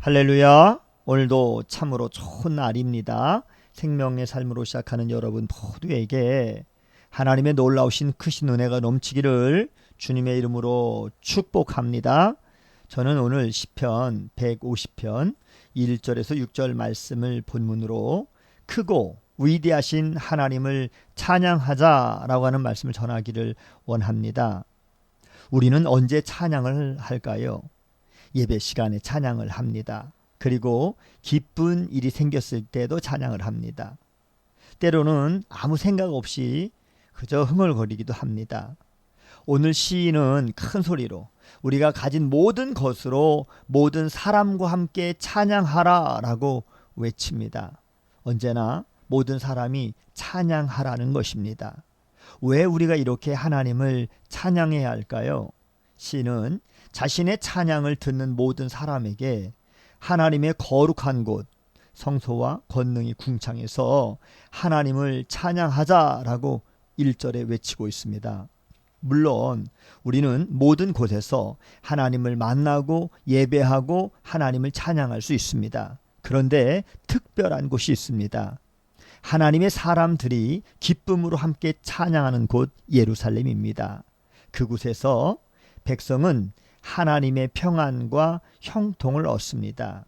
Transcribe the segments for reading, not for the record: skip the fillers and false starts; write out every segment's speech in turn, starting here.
할렐루야. 오늘도 참으로 좋은 날입니다. 생명의 삶으로 시작하는 여러분 모두에게 하나님의 놀라우신 크신 은혜가 넘치기를 주님의 이름으로 축복합니다. 저는 오늘 시편 150편 1절에서 6절 말씀을 본문으로 크고 위대하신 하나님을 찬양하자라고 하는 말씀을 전하기를 원합니다. 우리는 언제 찬양을 할까요? 예배 시간에 찬양을 합니다. 그리고 기쁜 일이 생겼을 때도 찬양을 합니다. 때로는 아무 생각 없이 그저 흥얼거리기도 합니다. 오늘 시인은 큰 소리로 우리가 가진 모든 것으로 모든 사람과 함께 찬양하라 라고 외칩니다. 언제나 모든 사람이 찬양하라는 것입니다. 왜 우리가 이렇게 하나님을 찬양해야 할까요? 시인은 자신의 찬양을 듣는 모든 사람에게 하나님의 거룩한 곳 성소와 권능이 궁창해서 하나님을 찬양하자라고 1절에 외치고 있습니다. 물론 우리는 모든 곳에서 하나님을 만나고 예배하고 하나님을 찬양할 수 있습니다. 그런데 특별한 곳이 있습니다. 하나님의 사람들이 기쁨으로 함께 찬양하는 곳 예루살렘입니다. 그곳에서 백성은 하나님의 평안과 형통을 얻습니다.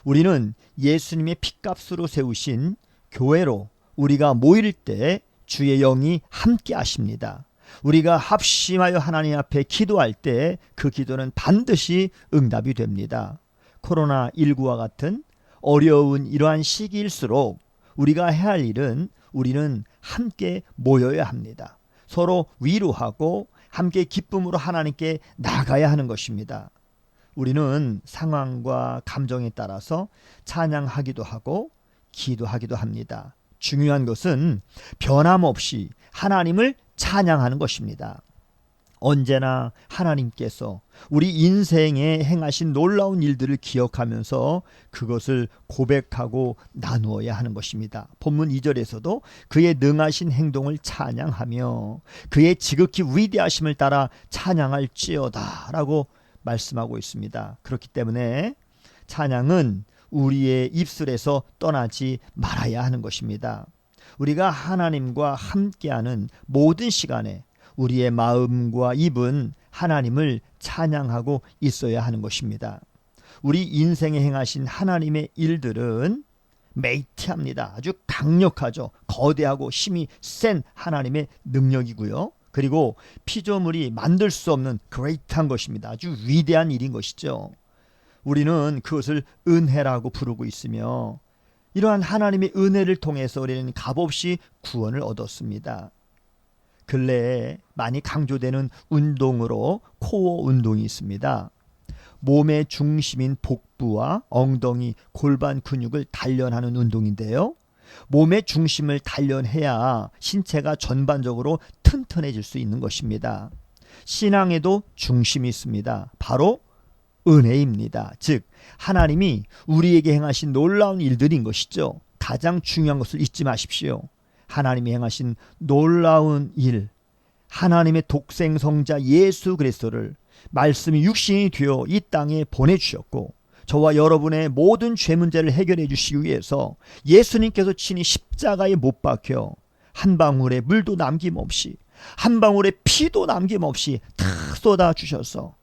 우리는 예수님의 핏값으로 세우신 교회로 우리가 모일 때 주의 영이 함께 하십니다. 우리가 합심하여 하나님 앞에 기도할 때 그 기도는 반드시 응답이 됩니다. 코로나19와 같은 어려운 이러한 시기일수록 우리가 해야 할 일은 우리는 함께 모여야 합니다. 서로 위로하고 함께 기쁨으로 하나님께 나가야 하는 것입니다. 우리는 상황과 감정에 따라서 찬양하기도 하고 기도하기도 합니다. 중요한 것은 변함없이 하나님을 찬양하는 것입니다. 언제나 하나님께서 우리 인생에 행하신 놀라운 일들을 기억하면서 그것을 고백하고 나누어야 하는 것입니다. 본문 2절에서도 그의 능하신 행동을 찬양하며 그의 지극히 위대하심을 따라 찬양할지어다 라고 말씀하고 있습니다. 그렇기 때문에 찬양은 우리의 입술에서 떠나지 말아야 하는 것입니다. 우리가 하나님과 함께하는 모든 시간에 우리의 마음과 입은 하나님을 찬양하고 있어야 하는 것입니다. 우리 인생에 행하신 하나님의 일들은 메이티합니다. 아주 강력하죠. 거대하고 힘이 센 하나님의 능력이고요. 그리고 피조물이 만들 수 없는 그레이트한 것입니다. 아주 위대한 일인 것이죠. 우리는 그것을 은혜라고 부르고 있으며 이러한 하나님의 은혜를 통해서 우리는 값없이 구원을 얻었습니다. 근래에 많이 강조되는 운동으로 코어 운동이 있습니다. 몸의 중심인 복부와 엉덩이, 골반 근육을 단련하는 운동인데요. 몸의 중심을 단련해야 신체가 전반적으로 튼튼해질 수 있는 것입니다. 신앙에도 중심이 있습니다. 바로 은혜입니다. 즉 하나님이 우리에게 행하신 놀라운 일들인 것이죠. 가장 중요한 것을 잊지 마십시오. 하나님이 행하신 놀라운 일, 하나님의 독생성자 예수 그리스도를 말씀이 육신이 되어 이 땅에 보내주셨고 저와 여러분의 모든 죄 문제를 해결해 주시기 위해서 예수님께서 친히 십자가에 못 박혀 한 방울의 물도 남김없이 한 방울의 피도 남김없이 다 쏟아주셔서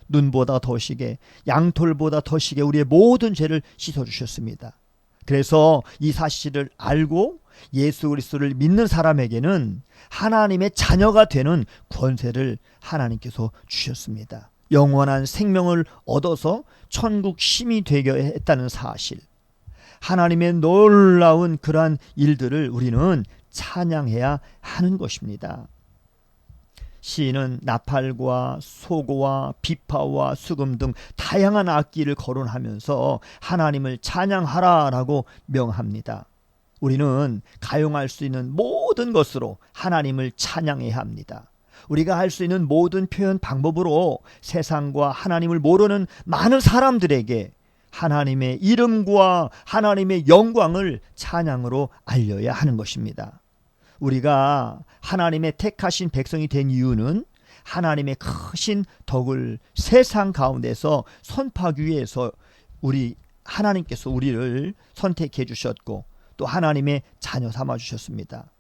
눈보다 더 시게 양털보다 더 시게 우리의 모든 죄를 씻어주셨습니다. 그래서 이 사실을 알고 예수 그리스도를 믿는 사람에게는 하나님의 자녀가 되는 권세를 하나님께서 주셨습니다. 영원한 생명을 얻어서 천국 시민이 되게 했다는 사실, 하나님의 놀라운 그러한 일들을 우리는 찬양해야 하는 것입니다. 시인은 나팔과 소고와 비파와 수금 등 다양한 악기를 거론하면서 하나님을 찬양하라라고 명합니다. 우리는 가용할 수 있는 모든 것으로 하나님을 찬양해야 합니다. 우리가 할 수 있는 모든 표현 방법으로 세상과 하나님을 모르는 많은 사람들에게 하나님의 이름과 하나님의 영광을 찬양으로 알려야 하는 것입니다. 우리가 하나님의 택하신 백성이 된 이유는 하나님의 크신 덕을 세상 가운데서 선포하기 위해서 우리 하나님께서 우리를 선택해 주셨고 또 하나님의 자녀 삼아 주셨습니다.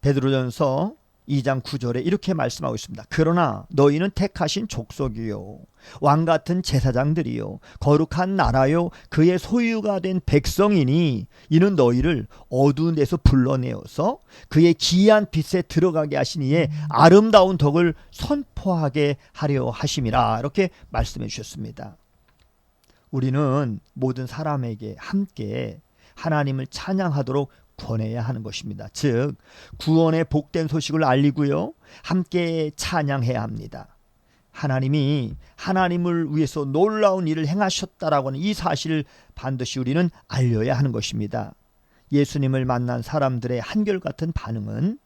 베드로전서 2장 9절에 이렇게 말씀하고 있습니다. 그러나 너희는 택하신 족속이요 왕같은 제사장들이요 거룩한 나라요 그의 소유가 된 백성이니 이는 너희를 어두운 데서 불러내어서 그의 기이한 빛에 들어가게 하신 이의 아름다운 덕을 선포하게 하려 하심이라. 이렇게 말씀해 주셨습니다. 우리는 모든 사람에게 함께 하나님을 찬양하도록 권해야 하는 것입니다. 즉 구원의 복된 소식을 알리고요 함께 찬양해야 합니다. 하나님이 하나님을 위해서 놀라운 일을 행하셨다라고 하는 이 사실을 반드시 우리는 알려야 하는 것입니다. 예수님을 만난 사람들의 한결같은 반응은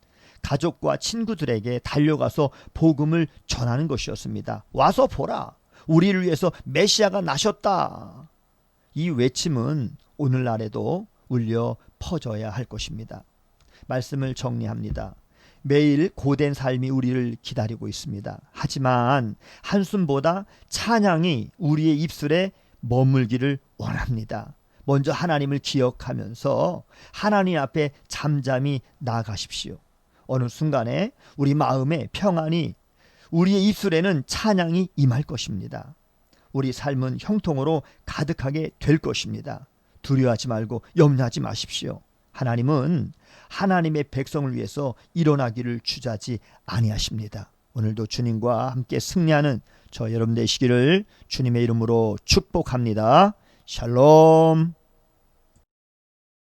가족과 친구들에게 달려가서 복음을 전하는 것이었습니다. 와서 보라, 우리를 위해서 메시아가 나셨다. 이 외침은 오늘날에도 울려 퍼져야 할 것입니다. 말씀을 정리합니다. 매일 고된 삶이 우리를 기다리고 있습니다. 하지만 한숨보다 찬양이 우리의 입술에 머물기를 원합니다. 먼저 하나님을 기억하면서 하나님 앞에 잠잠히 나아가십시오. 어느 순간에 우리 마음에 평안이, 우리의 입술에는 찬양이 임할 것입니다. 우리 삶은 형통으로 가득하게 될 것입니다. 두려워하지 말고 염려하지 마십시오. 하나님은 하나님의 백성을 위해서 일어나기를 주저하지 아니하십니다. 오늘도 주님과 함께 승리하는 저 여러분 되시기를 주님의 이름으로 축복합니다. 샬롬.